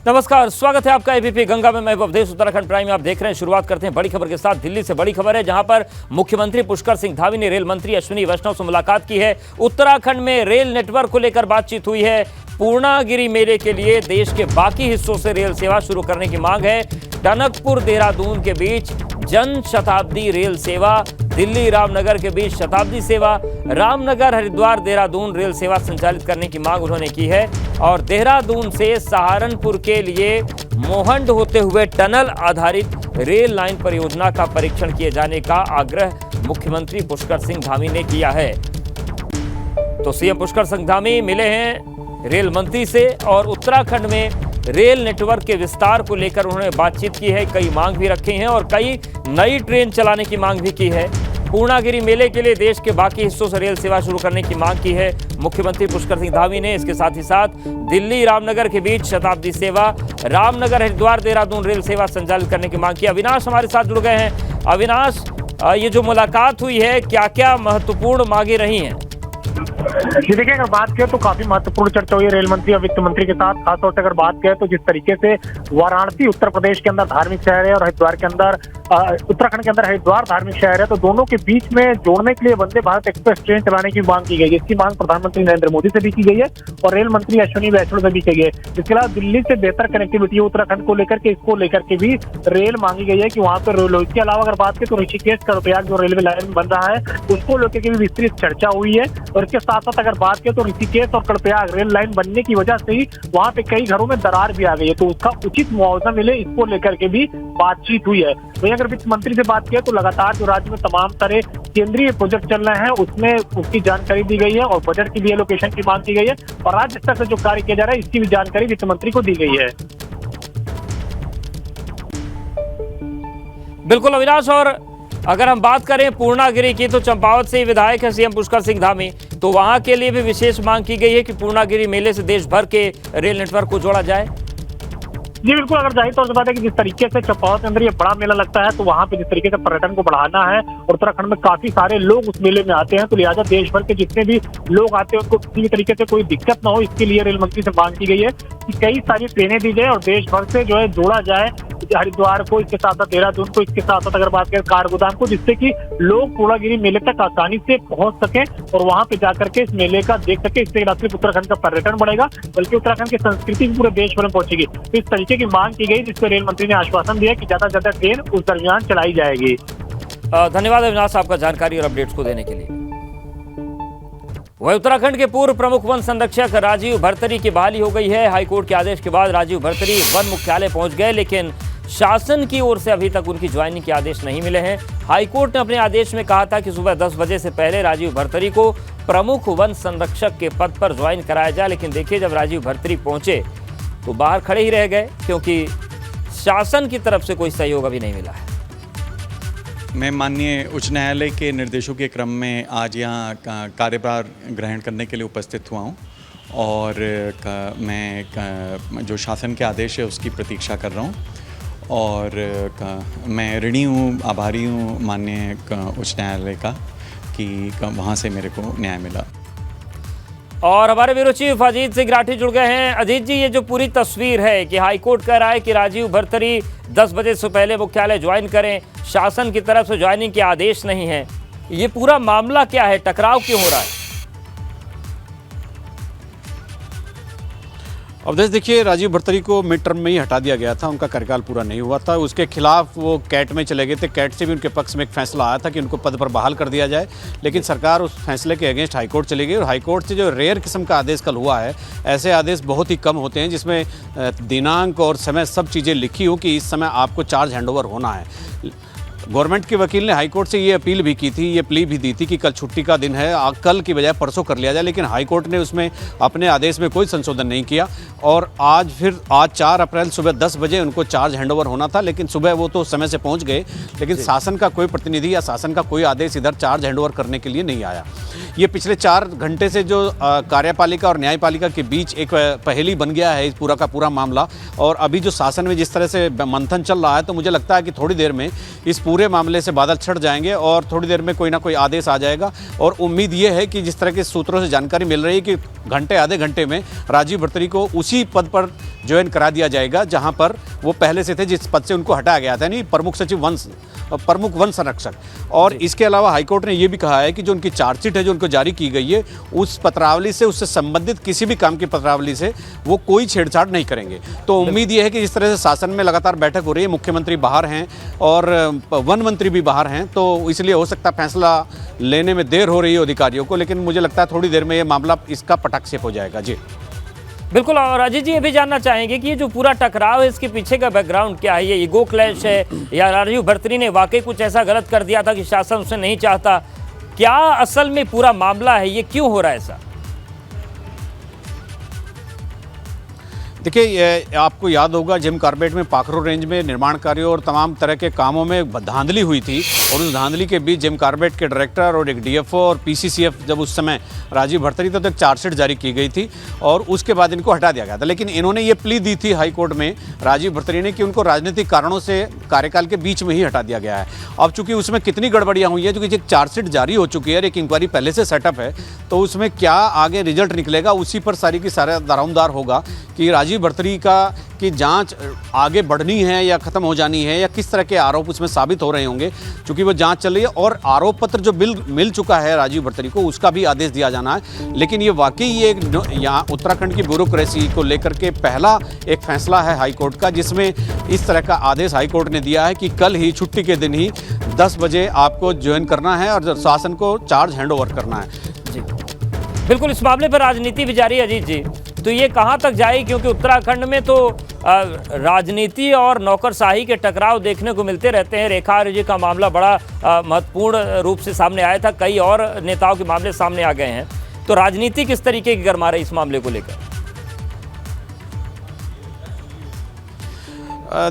नमस्कार, स्वागत है आपका एबीपी गंगा में। मैं अवधेश, उत्तराखंड प्राइम में आप देख रहे हैं। शुरुआत करते हैं बड़ी खबर के साथ। दिल्ली से बड़ी खबर है, जहां पर मुख्यमंत्री पुष्कर सिंह धामी ने रेल मंत्री अश्विनी वैष्णव से मुलाकात की है। उत्तराखंड में रेल नेटवर्क को लेकर बातचीत हुई है। पूर्णागिरि मेले के लिए देश के बाकी हिस्सों से रेल सेवा शुरू करने की मांग है। टनकपुर देहरादून के बीच जन शताब्दी रेल सेवा, दिल्ली रामनगर के बीच शताब्दी सेवा, रामनगर हरिद्वार देहरादून रेल सेवा संचालित करने की मांग उन्होंने की है। और देहरादून से सहारनपुर के लिए मोहंड होते हुए टनल आधारित रेल लाइन परियोजना का परीक्षण किए जाने का आग्रह मुख्यमंत्री पुष्कर सिंह धामी ने किया है। तो सीएम पुष्कर सिंह धामी मिले हैं रेल मंत्री से और उत्तराखंड में रेल नेटवर्क के विस्तार को लेकर उन्होंने बातचीत की है। कई मांग भी रखी हैं और कई नई ट्रेन चलाने की मांग भी की है। पूर्णागिरि मेले के लिए देश के बाकी हिस्सों से रेल सेवा शुरू करने की मांग की है मुख्यमंत्री पुष्कर सिंह धामी ने। इसके साथ ही साथ दिल्ली रामनगर के बीच शताब्दी सेवा, रामनगर हरिद्वार देहरादून रेल सेवा संचालित करने की मांग की। अविनाश हमारे साथ जुड़ गए हैं। अविनाश, ये जो मुलाकात हुई है, क्या क्या महत्वपूर्ण मांगे रही हैं? जी देखिए, अगर बात करें तो काफी महत्वपूर्ण चर्चा हुई है रेल मंत्री और वित्त मंत्री के साथ। खासतौर से अगर बात करें तो जिस तरीके से वाराणसी उत्तर प्रदेश के अंदर धार्मिक शहर है और हरिद्वार के अंदर उत्तराखंड के अंदर हरिद्वार धार्मिक शहर है, तो दोनों के बीच में जोड़ने के लिए वंदे भारत एक्सप्रेस ट्रेन चलाने की मांग की गई है। इसकी मांग प्रधानमंत्री नरेंद्र मोदी से भी की गई है और रेल मंत्री अश्विनी वैष्णव से भी की गई है। इसके अलावा दिल्ली से बेहतर कनेक्टिविटी उत्तराखंड को लेकर के, इसको लेकर के भी रेल मांगी गई है कि वहां पर रेल हो। इसके अलावा अगर बात करें तो ऋषिकेश कर्णप्रयाग जो रेलवे लाइन बन रहा है, उसको लेकर के भी विस्तृत चर्चा हुई है। और इसके साथ साथ अगर बात करें तो ऋषिकेश और कर्णप्रयाग रेल लाइन बनने की वजह से ही वहां पे कई घरों में दरार भी आ गई है, तो उसका उचित मुआवजा मिले, इसको लेकर के भी बातचीत हुई है। वहीं अगर वित्त मंत्री से बात करें तो लगातार जो राज्य में तमाम तरह केंद्रीय प्रोजेक्ट चल रहे हैं उसमें उसकी जानकारी दी गई है और बजट की भी एलोकेशन की मांग की गई है और राज्य स्तर से जो कार्य किया जा रहा है इसकी भी जानकारी वित्त मंत्री को दी गई है। बिल्कुल अविनाश, और अगर हम बात करें पूर्णागिरि की, तो चंपावत से विधायक है सीएम पुष्कर सिंह धामी, तो वहां के लिए भी विशेष मांग की गई है कि पूर्णागिरि मेले से देश भर के रेल नेटवर्क को जोड़ा जाए। जी बिल्कुल, अगर जाहिर तौर से बात है कि जिस तरीके से चंपावत के अंदर ये बड़ा मेला लगता है तो वहाँ पे जिस तरीके से पर्यटन को बढ़ाना है और उत्तराखंड में काफी सारे लोग उस मेले में आते हैं, तो लिहाजा देश भर के जितने भी लोग आते हैं उनको किसी भी तरीके से कोई दिक्कत ना हो, इसके लिए रेल मंत्री से मांग की गई है कि कई सारी ट्रेनें दी जाए और देश भर से जो है जोड़ा जाए हरिद्वार को, इसके साथ साथ देहरादून को, इसके साथ साथ अगर बात करें कारगोदाम को, जिससे कि लोग पूर्णागिरि मेले तक आसानी से पहुंच सके और वहां पे जाकर के इस मेले का देख सके। इससे न सिर्फ उत्तराखंड का पर्यटन बढ़ेगा बल्कि उत्तराखंड की संस्कृति पूरे देश भर में पहुंचेगी। तो इस तरीके की मांग की गई, जिससे रेल मंत्री ने आश्वासन दिया कि ज्यादा से ज्यादा ट्रेन उस दरमियान चलाई जाएगी। धन्यवाद अविनाश आपका जानकारी और अपडेट्स को देने के लिए। वह उत्तराखंड के पूर्व प्रमुख वन संरक्षक राजीव भरतरी की बहाली हो गई है। हाईकोर्ट के आदेश के बाद राजीव भरतरी वन मुख्यालय पहुंच गए, लेकिन शासन की ओर से अभी तक उनकी ज्वाइनिंग के आदेश नहीं मिले हैं। हाईकोर्ट ने अपने आदेश में कहा था कि सुबह 10 बजे से पहले राजीव भरतरी को प्रमुख वन संरक्षक के पद पर ज्वाइन कराया जाए, लेकिन देखिए जब राजीव भरतरी पहुंचे तो बाहर खड़े ही रह गए, क्योंकि शासन की तरफ से कोई सहयोग अभी नहीं मिला है। मैं माननीय उच्च न्यायालय के निर्देशों के क्रम में आज यहाँ कार्यभार ग्रहण करने के लिए उपस्थित हुआ हूँ और मैं जो शासन के आदेश है उसकी प्रतीक्षा कर रहा हूँ और मैं ऋणी हूँ, आभारी हूँ माननीय उच्च न्यायालय का कि वहाँ से मेरे को न्याय मिला। और हमारे ब्यूरो चीफ अजीत सिंह राठी जुड़ गए हैं। अजीत जी, ये जो पूरी तस्वीर है कि हाईकोर्ट कह रहा है कि राजीव भरतरी 10 बजे से पहले मुख्यालय ज्वाइन करें, शासन की तरफ से ज्वाइनिंग के आदेश नहीं है, ये पूरा मामला क्या है? टकराव क्यों हो रहा है? अब देखिए, राजीव भरतरी को मिड टर्म में ही हटा दिया गया था, उनका कार्यकाल पूरा नहीं हुआ था। उसके खिलाफ वो कैट में चले गए थे। कैट से भी उनके पक्ष में एक फैसला आया था कि उनको पद पर बहाल कर दिया जाए, लेकिन सरकार उस फैसले के अगेंस्ट हाईकोर्ट चली गई और हाईकोर्ट से जो रेयर किस्म का आदेश कल हुआ है, ऐसे आदेश बहुत ही कम होते हैं जिसमें दिनांक और समय सब चीज़ें लिखी हो कि इस समय आपको चार्ज हैंडओवर होना है। गवर्नमेंट के वकील ने हाईकोर्ट से ये अपील भी की थी, ये प्ली भी दी थी कि कल छुट्टी का दिन है, कल की बजाय परसों कर लिया जाए, लेकिन हाईकोर्ट ने उसमें अपने आदेश में कोई संशोधन नहीं किया और आज 4 अप्रैल सुबह 10 बजे उनको चार्ज हैंडओवर होना था, लेकिन सुबह वो तो समय से पहुंच गए, लेकिन शासन का कोई प्रतिनिधि या शासन का कोई आदेश इधर चार्ज हैंडओवर करने के लिए नहीं आया। ये पिछले 4 घंटे से जो कार्यपालिका और न्यायपालिका के बीच एक पहेली बन गया है इस पूरा का पूरा मामला। और अभी जो शासन में जिस तरह से मंथन चल रहा है, तो मुझे लगता है कि थोड़ी देर में इस पूरे मामले से बादल छट जाएंगे और थोड़ी देर में कोई ना कोई आदेश आ जाएगा। और उम्मीद ये है कि जिस तरह के सूत्रों से जानकारी मिल रही है कि घंटे आधे घंटे में राजीव भरतरी को उसी पद पर ज्वाइन करा दिया जाएगा जहां पर वो पहले से थे, जिस पद से उनको हटाया गया था, यानी प्रमुख वन संरक्षक। और इसके अलावा हाईकोर्ट ने ये भी कहा है कि जो उनकी चार्जशीट है जो उनको जारी की गई है, उस पत्रावली से, उससे संबंधित किसी भी काम की पत्रावली से वो कोई छेड़छाड़ नहीं करेंगे। तो उम्मीद ये है कि जिस तरह से शासन में लगातार बैठक हो रही है, मुख्यमंत्री बाहर हैं और वन मंत्री भी बाहर हैं, तो इसलिए हो सकता है फैसला लेने में देर हो रही है अधिकारियों को, लेकिन मुझे लगता है थोड़ी देर में ये मामला इसका पटाक्षेप हो जाएगा। जी बिल्कुल। और अजीत जी ये भी जानना चाहेंगे कि ये जो पूरा टकराव है, इसके पीछे का बैकग्राउंड क्या है? ये ईगो क्लैश है या राजीव भरतरी ने वाकई कुछ ऐसा गलत कर दिया था कि शासन उसे नहीं चाहता? क्या असल में पूरा मामला है, ये क्यों हो रहा है ऐसा? देखिए, आपको याद होगा जिम कॉर्बेट में पाखरो रेंज में निर्माण कार्यों और तमाम तरह के कामों में धांधली हुई थी, और उस धांधली के बीच जिम कॉर्बेट के डायरेक्टर और एक डीएफओ और पीसीसीएफ, जब उस समय राजीव भरतरी तो एक चार्जशीट जारी की गई थी और उसके बाद इनको हटा दिया गया था। लेकिन इन्होंने ये प्ली दी थी हाईकोर्ट में राजीव भरतरी ने कि उनको राजनीतिक कारणों से कार्यकाल के बीच में ही हटा दिया गया है। अब चूंकि उसमें कितनी गड़बड़ियाँ हुई है, क्योंकि एक चार्जशीट जारी हो चुकी है, एक इंक्वायरी पहले से सेटअप है, तो उसमें क्या आगे रिजल्ट निकलेगा उसी पर सारी की सारा दारोमदार होगा कि राजीव भरतरी की जांच आगे बढ़नी है या खत्म हो जानी है, या किस तरह के आरोप उसमें साबित हो रहे होंगे। क्योंकि वो जांच चल रही है और आरोप पत्र जो मिल चुका है राजीव भरतरी को, उसका भी आदेश दिया जाना है। लेकिन ये वाकई ये यहाँ उत्तराखंड की ब्यूरोक्रेसी को लेकर के पहला एक फैसला है हाईकोर्ट का, जिसमें इस तरह का आदेश हाईकोर्ट ने दिया है कि कल ही छुट्टी के दिन ही 10 बजे आपको ज्वाइन करना है और शासन को चार्ज हैंड ओवर करना है। जी बिल्कुल। इस मामले पर राजनीति भी जारी है अजीत जी, तो ये कहाँ तक जाएगी? क्योंकि उत्तराखंड में तो राजनीति और नौकरशाही के टकराव देखने को मिलते रहते हैं। रेखा आर्य जी का मामला बड़ा महत्वपूर्ण रूप से सामने आया था, कई और नेताओं के मामले सामने आ गए हैं। तो राजनीति किस तरीके की गरमा रही इस मामले को लेकर?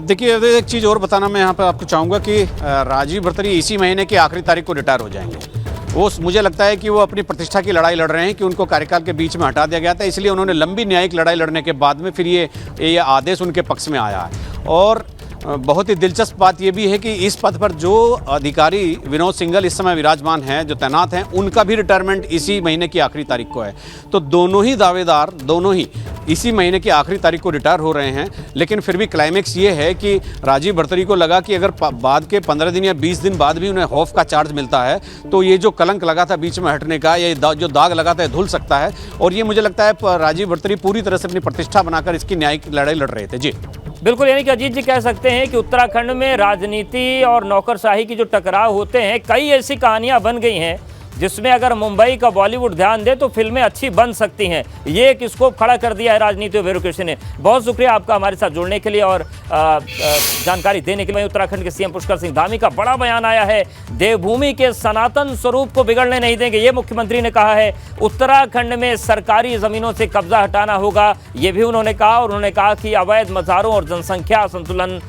देखिए, एक चीज़ और बताना मैं यहाँ पर आपको चाहूँगा कि राजीव भरतरी इसी महीने की आखिरी तारीख को रिटायर हो जाएंगे। वो मुझे लगता है कि वो अपनी प्रतिष्ठा की लड़ाई लड़ रहे हैं कि उनको कार्यकाल के बीच में हटा दिया गया था, इसलिए उन्होंने लंबी न्यायिक लड़ाई लड़ने के बाद में फिर ये आदेश उनके पक्ष में आया है। और बहुत ही दिलचस्प बात ये भी है कि इस पद पर जो अधिकारी विनोद सिंघल इस समय विराजमान हैं, जो तैनात हैं, उनका भी रिटायरमेंट इसी महीने की आखिरी तारीख को है। तो दोनों ही दावेदार दोनों ही इसी महीने की आखिरी तारीख को रिटायर हो रहे हैं। लेकिन फिर भी क्लाइमेक्स ये है कि राजीव भरतरी को लगा कि अगर बाद के 15 दिन या 20 दिन बाद भी उन्हें खौफ का चार्ज मिलता है, तो ये जो कलंक लगा था बीच में हटने का, ये जो दाग लगा था, धुल सकता है। और ये मुझे लगता है राजीव भरतरी पूरी तरह से अपनी प्रतिष्ठा बनाकर इसकी न्यायिक लड़ाई लड़ रहे थे। जी बिल्कुल। यानी कि अजीत जी कह सकते हैं कि उत्तराखंड में राजनीति और नौकरशाही की जो टकराव होते हैं, कई ऐसी कहानियां बन गई हैं जिसमें अगर मुंबई का बॉलीवुड ध्यान दे तो फिल्में अच्छी बन सकती हैं। ये एक स्कोप खड़ा कर दिया है राजनीति और ब्यूरोक्रेसी ने। बहुत शुक्रिया आपका हमारे साथ जुड़ने के लिए और जानकारी देने के लिए। उत्तराखंड के सीएम पुष्कर सिंह धामी का बड़ा बयान आया है, देवभूमि के सनातन स्वरूप को बिगड़ने नहीं देंगे, ये मुख्यमंत्री ने कहा है। उत्तराखंड में सरकारी जमीनों से कब्जा हटाना होगा, ये भी उन्होंने कहा। और उन्होंने कहा कि अवैध मज़ारों और जनसंख्या संतुलन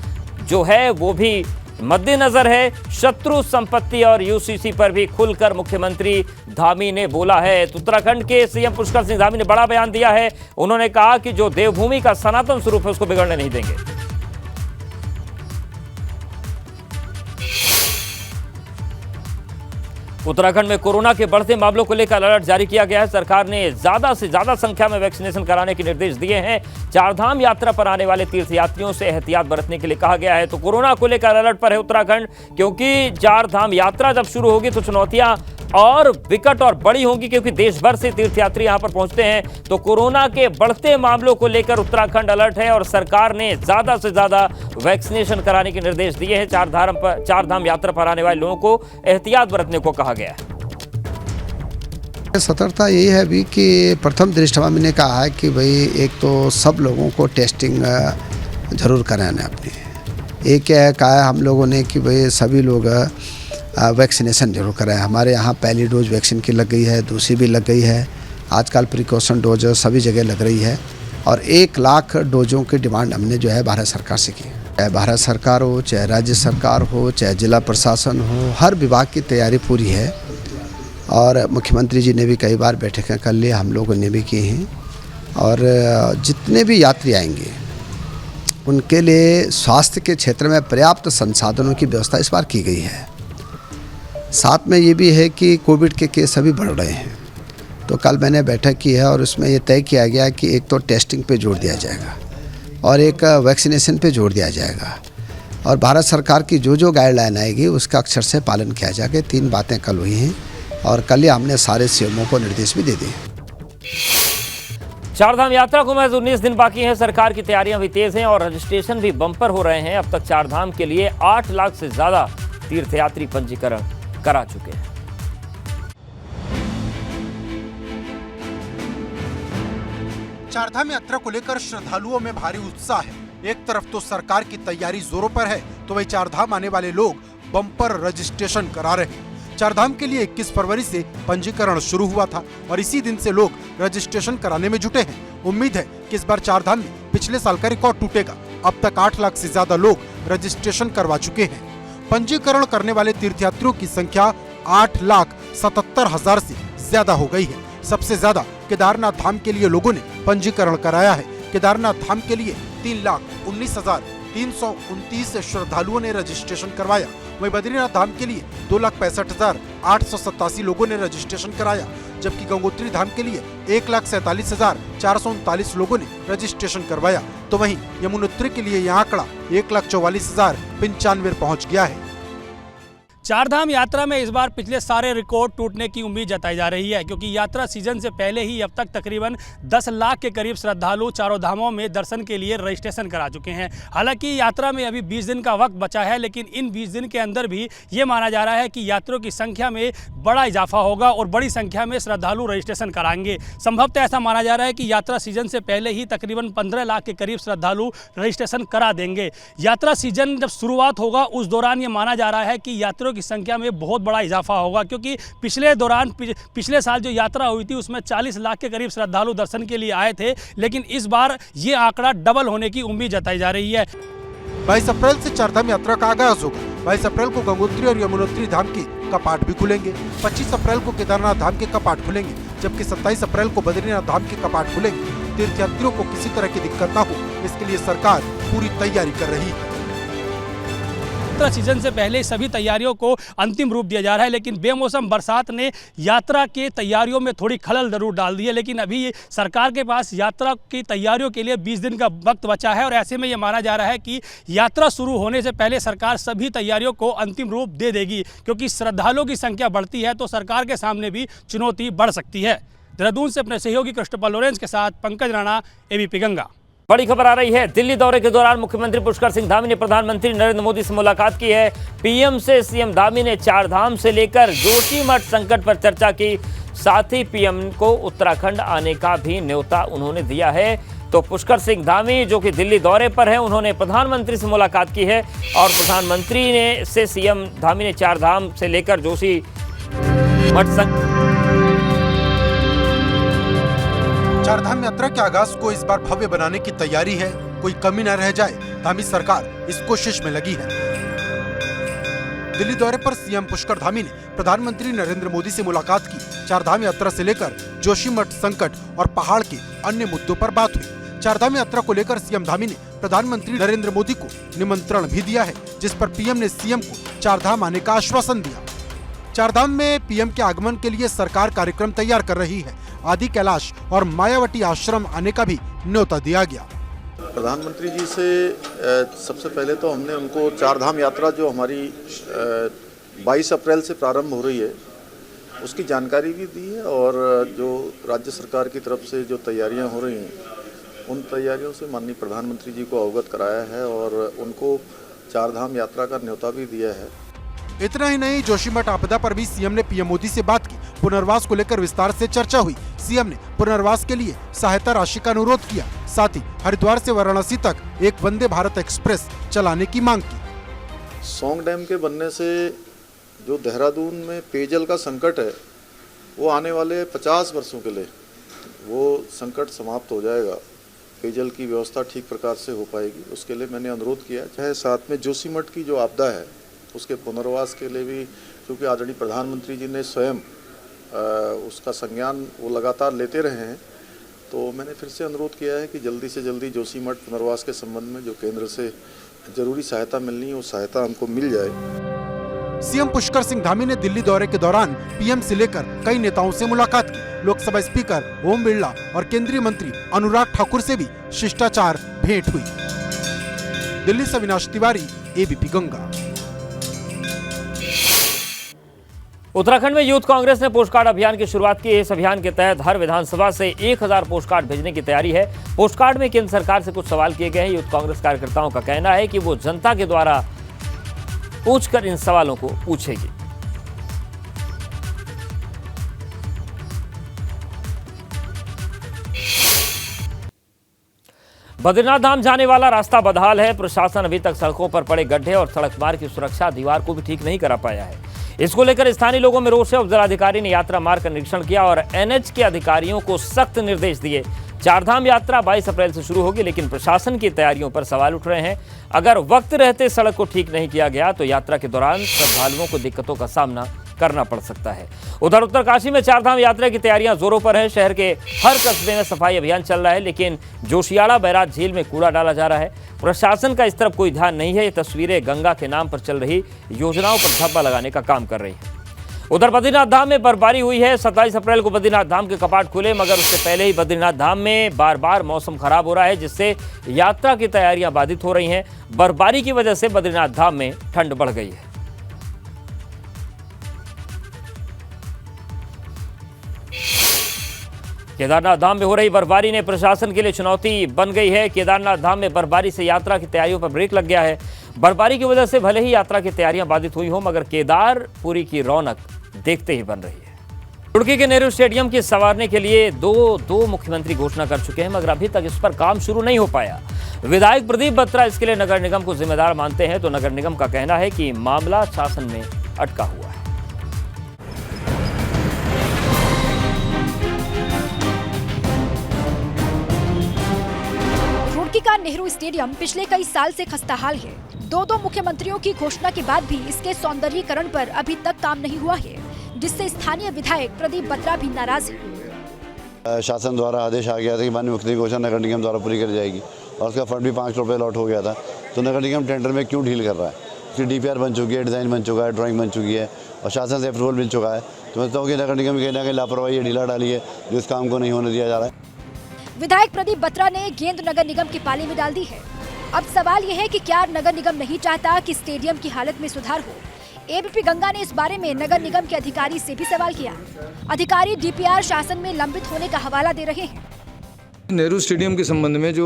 जो है वो भी मद्देनजर है। शत्रु संपत्ति और यूसीसी पर भी खुलकर मुख्यमंत्री धामी ने बोला है। तो उत्तराखंड के सीएम पुष्कर सिंह धामी ने बड़ा बयान दिया है। उन्होंने कहा कि जो देवभूमि का सनातन स्वरूप है उसको बिगड़ने नहीं देंगे। उत्तराखंड में कोरोना के बढ़ते मामलों को लेकर अलर्ट जारी किया गया है। सरकार ने ज्यादा से ज्यादा संख्या में वैक्सीनेशन कराने के निर्देश दिए हैं। चारधाम यात्रा पर आने वाले तीर्थयात्रियों से एहतियात बरतने के लिए कहा गया है। तो कोरोना को लेकर अलर्ट पर है उत्तराखंड, क्योंकि चारधाम यात्रा जब शुरू होगी तो चुनौतियां और विकट और बड़ी होंगी, क्योंकि देश भर से तीर्थयात्री यहां पर पहुंचते हैं। तो कोरोना के बढ़ते मामलों को लेकर उत्तराखंड अलर्ट है और सरकार ने ज्यादा से ज्यादा वैक्सीनेशन कराने के निर्देश दिए हैं। चारधाम यात्रा पर आने वाले लोगों को एहतियात बरतने को कहा गया है। सतर्कता यही है अभी कि प्रथम दृष्टया मैंने कहा है कि भाई एक तो सब लोगों को टेस्टिंग जरूर कराना अपने। एक क्या है कहा है हम लोगों ने कि भाई सभी लोग वैक्सीनेशन जरूर कराएं। हमारे यहाँ पहली डोज वैक्सीन की लग गई है, दूसरी भी लग गई है, आजकल प्रिकॉशन डोज सभी जगह लग रही है। और 1 लाख डोजों की डिमांड हमने जो है भारत सरकार से की। चाहे भारत सरकार हो, चाहे राज्य सरकार हो, चाहे जिला प्रशासन हो, हर विभाग की तैयारी पूरी है। और मुख्यमंत्री जी ने भी कई बार बैठकें कर ली, हम लोगों ने भी की हैं। और जितने भी यात्री आएंगे उनके लिए स्वास्थ्य के क्षेत्र में पर्याप्त संसाधनों की व्यवस्था इस बार की गई है। साथ में ये भी है कि कोविड के केस अभी बढ़ रहे हैं, तो कल मैंने बैठक की है और उसमें ये तय किया गया कि एक तो टेस्टिंग पे जोर दिया जाएगा और एक वैक्सीनेशन पे जोर दिया जाएगा, और भारत सरकार की जो जो गाइडलाइन आएगी उसका अक्षर से पालन किया जाएगा। 3 बातें कल हुई हैं और कल ही हमने सारे सीएमओ को निर्देश भी दे दिए। चारधाम यात्रा को महज 19 दिन बाकी हैं। सरकार की तैयारियां भी तेज हैं और रजिस्ट्रेशन भी बम्पर हो रहे हैं। अब तक चारधाम के लिए 8 लाख से ज्यादा तीर्थयात्री पंजीकरण करा चुके हैं। चारधाम यात्रा को लेकर श्रद्धालुओं में भारी उत्साह है। एक तरफ तो सरकार की तैयारी जोरों पर है, तो वही चारधाम आने वाले लोग बम्पर रजिस्ट्रेशन करा रहे हैं। चारधाम के लिए 21 फरवरी से पंजीकरण शुरू हुआ था और इसी दिन से लोग रजिस्ट्रेशन कराने में जुटे हैं। उम्मीद है कि इस बार चारधाम में पिछले साल का रिकॉर्ड टूटेगा। अब तक 8 लाख से ज्यादा लोग रजिस्ट्रेशन करवा चुके हैं। पंजीकरण करने वाले तीर्थयात्रियों की संख्या 8,77,000 से ज्यादा हो गई है। सबसे ज्यादा केदारनाथ धाम के लिए लोगों ने पंजीकरण कराया है। केदारनाथ धाम के लिए 3,19,329 श्रद्धालुओं ने रजिस्ट्रेशन करवाया। वहीं बद्रीनाथ धाम के लिए 2,65,887 लोगों ने रजिस्ट्रेशन कराया, जबकि गंगोत्री धाम के लिए 1,47,439 लोगों ने रजिस्ट्रेशन करवाया। तो वहीं यमुनोत्री के लिए यह आंकड़ा 1,44,095 पहुँच गया है। चारधाम यात्रा में इस बार पिछले सारे रिकॉर्ड टूटने की उम्मीद जताई जा रही है, क्योंकि यात्रा सीजन से पहले ही अब तक तकरीबन 10 लाख के करीब श्रद्धालु चारों धामों में दर्शन के लिए रजिस्ट्रेशन करा चुके हैं। हालांकि यात्रा में अभी 20 दिन का वक्त बचा है, लेकिन इन 20 दिन के अंदर भी ये माना जा रहा है कि यात्रियों की संख्या में बड़ा इजाफा होगा और बड़ी संख्या में श्रद्धालु रजिस्ट्रेशन कराएंगे। संभवतः ऐसा माना जा रहा है कि यात्रा सीजन से पहले ही तकरीबन 15 लाख के करीब श्रद्धालु रजिस्ट्रेशन करा देंगे। यात्रा सीजन जब शुरुआत होगा उस दौरान ये माना जा रहा है कि यात्रियों की संख्या में बहुत बड़ा इजाफा होगा, क्योंकि पिछले साल जो यात्रा हुई थी उसमें 40 लाख के करीब श्रद्धालु दर्शन के लिए आए थे, लेकिन इस बार ये आंकड़ा डबल होने की उम्मीद जताई जा रही है। 22 अप्रैल से चारधाम यात्रा का आगाज होगा। 22 अप्रैल को गंगोत्री और यमुनोत्री धाम के कपाट भी खुलेंगे। 25 अप्रैल को केदारनाथ धाम के कपाट खुलेंगे, जबकि 27 अप्रैल को बद्रीनाथ धाम के कपाट खुलेंगे। तीर्थयात्रियों को किसी तरह की दिक्कत न हो, इसके लिए सरकार पूरी तैयारी कर रही है। यात्रा सीजन से पहले सभी तैयारियों को अंतिम रूप दिया जा रहा है, लेकिन बेमौसम बरसात ने यात्रा के तैयारियों में थोड़ी खलल जरूर डाल दी है। लेकिन अभी सरकार के पास यात्रा की तैयारियों के लिए 20 दिन का वक्त बचा है और ऐसे में ये माना जा रहा है कि यात्रा शुरू होने से पहले सरकार सभी तैयारियों को अंतिम रूप दे देगी, क्योंकि श्रद्धालुओं की संख्या बढ़ती है तो सरकार के सामने भी चुनौती बढ़ सकती है। देहरादून से अपने सहयोगी क्रिस्टोफर लॉरेंस के साथ पंकज राणा, एबीपी गंगा। बड़ी खबर आ रही है। दिल्ली दौरे के दौरान मुख्यमंत्री पुष्कर सिंह धामी ने प्रधानमंत्री नरेंद्र मोदी से मुलाकात की है। पीएम से सीएम धामी ने चारधाम से लेकर जोशीमठ संकट पर चर्चा की। साथ ही पीएम को उत्तराखंड आने का भी न्योता उन्होंने दिया है। तो पुष्कर सिंह धामी जो कि दिल्ली दौरे पर है, उन्होंने प्रधानमंत्री से मुलाकात की है और प्रधानमंत्री ने से सीएम धामी ने चारधाम से लेकर जोशीमठ चारधाम यात्रा के आगाज को इस बार भव्य बनाने की तैयारी है। कोई कमी न रह जाए, धामी सरकार इस कोशिश में लगी है। दिल्ली दौरे पर सीएम पुष्कर धामी ने प्रधानमंत्री नरेंद्र मोदी से मुलाकात की। चारधाम यात्रा से लेकर जोशीमठ संकट और पहाड़ के अन्य मुद्दों पर बात हुई। चारधाम यात्रा को लेकर सीएम धामी ने प्रधानमंत्री नरेंद्र मोदी को निमंत्रण भी दिया है, जिस पर पीएम ने सीएम को चारधाम आने का आश्वासन दिया। चारधाम में पीएम के आगमन के लिए सरकार कार्यक्रम तैयार कर रही है। आदि कैलाश और मायावती आश्रम आने का भी न्योता दिया गया। प्रधानमंत्री जी से सबसे पहले तो हमने उनको चारधाम यात्रा जो हमारी 22 अप्रैल से प्रारंभ हो रही है उसकी जानकारी भी दी है, और जो राज्य सरकार की तरफ से जो तैयारियां हो रही हैं उन तैयारियों से माननीय प्रधानमंत्री जी को अवगत कराया है और उनको चारधाम यात्रा का न्योता भी दिया है। इतना ही नहीं, जोशीमठ आपदा पर भी सीएम ने पीएम मोदी से बात की। पुनर्वास को लेकर विस्तार से चर्चा हुई। सीएम ने पुनर्वास के लिए सहायता राशि का अनुरोध किया। साथ ही हरिद्वार से वाराणसी तक एक वंदे भारत एक्सप्रेस चलाने की मांग की। सौंग डैम के बनने से जो देहरादून में पेयजल का संकट है वो आने वाले 50 वर्षों के लिए वो संकट समाप्त हो जाएगा। पेयजल की व्यवस्था ठीक प्रकार से हो पाएगी, उसके लिए मैंने अनुरोध किया। चाहे साथ में जोशीमठ की जो आपदा है उसके पुनर्वास के लिए भी, क्योंकि आदरणीय प्रधानमंत्री जी ने स्वयं उसका संज्ञान वो लगातार लेते रहे हैं। तो मैंने फिर से अनुरोध किया है कि जल्दी से जल्दी जोशीमठ पुनर्वास के संबंध में जो केंद्र से जरूरी सहायता मिलनी है वो सहायता हमको मिल जाए। सीएम पुष्कर सिंह धामी ने दिल्ली दौरे के दौरान पीएम से लेकर कई नेताओं से मुलाकात की। लोकसभा स्पीकर ओम बिरला और केंद्रीय मंत्री अनुराग ठाकुर से भी शिष्टाचार भेंट हुई। दिल्ली से अविनाश तिवारी, एबीपी गंगा। उत्तराखंड में यूथ कांग्रेस ने पोस्टकार्ड अभियान की शुरुआत की। इस अभियान के तहत हर विधानसभा से 1000 पोस्टकार्ड भेजने की तैयारी है। पोस्टकार्ड में केंद्र सरकार से कुछ सवाल किए गए हैं। यूथ कांग्रेस कार्यकर्ताओं का कहना है कि वो जनता के द्वारा पूछकर इन सवालों को पूछेगी। बद्रीनाथ धाम जाने वाला रास्ता बदहाल है। प्रशासन अभी तक सड़कों पर पड़े गड्ढे और सड़क मार्ग की सुरक्षा दीवार को भी ठीक नहीं करा पाया है। इसको लेकर स्थानीय लोगों में रोष है। उपजिलाधिकारी ने यात्रा मार्ग का निरीक्षण किया और एनएच के अधिकारियों को सख्त निर्देश दिए। चारधाम यात्रा 22 अप्रैल से शुरू होगी, लेकिन प्रशासन की तैयारियों पर सवाल उठ रहे हैं। अगर वक्त रहते सड़क को ठीक नहीं किया गया तो यात्रा के दौरान श्रद्धालुओं को दिक्कतों का सामना करना पड़ सकता है। उधर उत्तरकाशी में चारधाम यात्रा की तैयारियां जोरों पर है। शहर के हर कस्बे में सफाई अभियान चल रहा है, लेकिन जोशियाड़ा बैराज झील में कूड़ा डाला जा रहा है। प्रशासन का इस तरफ कोई ध्यान नहीं है। ये तस्वीरें गंगा के नाम पर चल रही योजनाओं पर धब्बा लगाने का काम कर रही है। उधर बद्रीनाथ धाम में बर्फबारी हुई है। 27 अप्रैल को बद्रीनाथ धाम के कपाट खुले, मगर उससे पहले ही बद्रीनाथ धाम में बार बार मौसम खराब हो रहा है, जिससे यात्रा की तैयारियां बाधित हो रही हैं। बर्फबारी की वजह से बद्रीनाथ धाम में ठंड बढ़ गई है। केदारनाथ धाम में हो रही बर्फबारी ने प्रशासन के लिए चुनौती बन गई है। केदारनाथ धाम में बर्फबारी से यात्रा की तैयारियों पर ब्रेक लग गया है। बर्फबारी की वजह से भले ही यात्रा की तैयारियां बाधित हुई हो, मगर केदारपुरी की रौनक देखते ही बन रही है। रुड़की के नेहरू स्टेडियम की संवारने के लिए दो मुख्यमंत्री घोषणा कर चुके हैं, मगर अभी तक इस पर काम शुरू नहीं हो पाया। विधायक प्रदीप बत्रा इसके लिए नगर निगम को जिम्मेदार मानते हैं, तो नगर निगम का कहना है कि मामला शासन में अटका हुआ है। रुड़की का नेहरू स्टेडियम पिछले कई साल से खस्ताहाल है। दो मुख्यमंत्रियों की घोषणा के बाद भी इसके सौंदर्यीकरण पर अभी तक काम नहीं हुआ है, जिससे स्थानीय विधायक प्रदीप बत्रा भी नाराज है। शासन द्वारा आदेश आ गया था कि माननीय मुख्यमंत्री की घोषणा नगर निगम द्वारा पूरी करी जाएगी और उसका फंड भी 5 रुपये अलॉट हो गया था, तो नगर निगम टेंडर में क्यों ढील कर रहा है? उसकी DPR बन चुकी है, डिज़ाइन बन चुका है, ड्राइंग बन चुकी है और शासन से अप्रूवल मिल चुका है। तो मैं समझता हूँ कि नगर निगम कहना कि लापरवाही ढीला डाली है, जो इस काम को नहीं होने दिया जा रहा है। विधायक प्रदीप बत्रा ने गेंद नगर निगम के पाले में डाल दी है। अब सवाल यह है कि क्या नगर निगम नहीं चाहता कि स्टेडियम की हालत में सुधार हो? एबीपी गंगा ने इस बारे में नगर निगम के अधिकारी से भी सवाल किया। अधिकारी DPR शासन में लंबित होने का हवाला दे रहे हैं। नेहरू स्टेडियम के संबंध में जो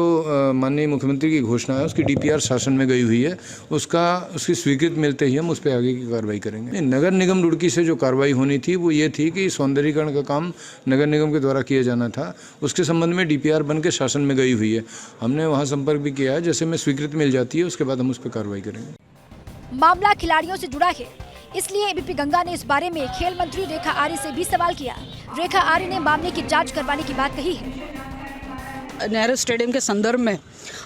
माननीय मुख्यमंत्री की घोषणा है, उसकी DPR शासन में गई हुई है। उसकी स्वीकृति मिलते ही हम उस पर आगे की कार्रवाई करेंगे। नगर निगम रुड़की से जो कार्रवाई होनी थी वो ये थी कि सौंदर्यीकरण का काम नगर निगम के द्वारा किया जाना था। उसके संबंध में DPR बन के शासन में गई हुई है। हमने वहाँ संपर्क भी किया है। जैसे में स्वीकृति मिल जाती है उसके बाद हम उस पर कार्रवाई करेंगे। मामला खिलाड़ियों से जुड़ा है, इसलिए एबीपी गंगा ने इस बारे में खेल मंत्री रेखा आर्य से भी सवाल किया। रेखा आर्य ने मामले की जांच करवाने की बात कही है। नेहरू स्टेडियम के संदर्भ में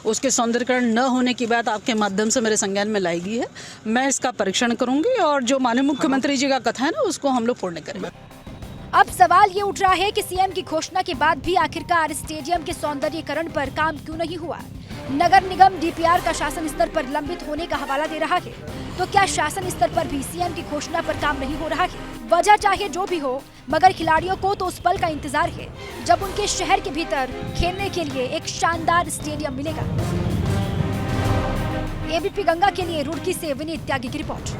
उसके सौंदर्यीकरण न होने की बात आपके माध्यम से मेरे संज्ञान में लाई गई है। मैं इसका परीक्षण करूंगी और जो माननीय मुख्यमंत्री जी का कथा है ना, उसको हम लोग पूर्ण करेंगे। अब सवाल ये उठ रहा है कि सीएम की घोषणा के बाद भी आखिरकार स्टेडियम के सौंदर्यीकरण पर काम क्यों नहीं हुआ? नगर निगम DPR का शासन स्तर पर लंबित होने का हवाला दे रहा है, तो क्या शासन स्तर पर भी सीएम की घोषणा पर काम नहीं हो रहा है? वजह चाहे जो भी हो, मगर खिलाड़ियों को तो उस पल का इंतजार है जब उनके शहर के भीतर खेलने के लिए एक शानदार स्टेडियम मिलेगा। एबीपी गंगा के लिए रुड़की से विनीत त्यागी की रिपोर्ट।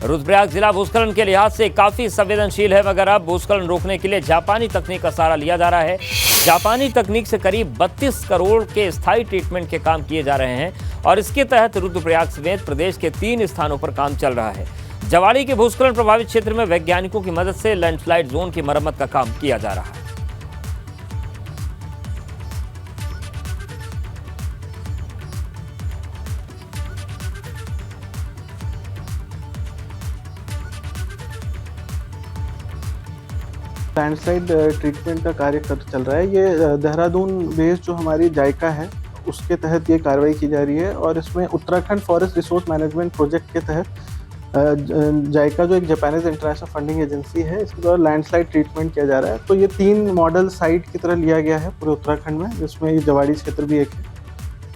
रुद्रप्रयाग जिला भूस्खलन के लिहाज से काफी संवेदनशील है, मगर अब भूस्खलन रोकने के लिए जापानी तकनीक का सहारा लिया जा रहा है। जापानी तकनीक से करीब 32 करोड़ के स्थायी ट्रीटमेंट के काम किए जा रहे हैं और इसके तहत रुद्रप्रयाग समेत प्रदेश के 3 स्थानों पर काम चल रहा है। जवाड़ी के भूस्खलन प्रभावित क्षेत्र में वैज्ञानिकों की मदद से लैंडस्लाइड जोन की मरम्मत का काम किया जा रहा है। लैंडस्लाइड ट्रीटमेंट का कार्य चल रहा है। ये देहरादून बेस्ड जो हमारी जायका है उसके तहत ये कार्रवाई की जा रही है और इसमें Uttarakhand forest resource management project के तहत जायका जो एक जापानीज इंटरनेशनल फंडिंग एजेंसी है, इसके द्वारा लैंडस्लाइड ट्रीटमेंट किया जा रहा है। तो ये 3 मॉडल साइट की तरह लिया गया है पूरे उत्तराखंड में, जिसमें ये जवाड़ी क्षेत्र भी एक है।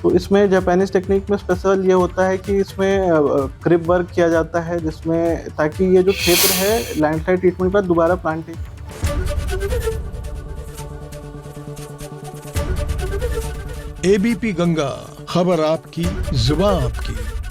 तो इसमें जापानीज टेक्निक में स्पेशल ये होता है कि इसमें क्रिप वर्क किया जाता है, जिसमें ताकि ये जो क्षेत्र है लैंडस्लाइड ट्रीटमेंट के बाद दोबारा प्लांटिंग। एबीपी गंगा, खबर आपकी, जुबान आपकी।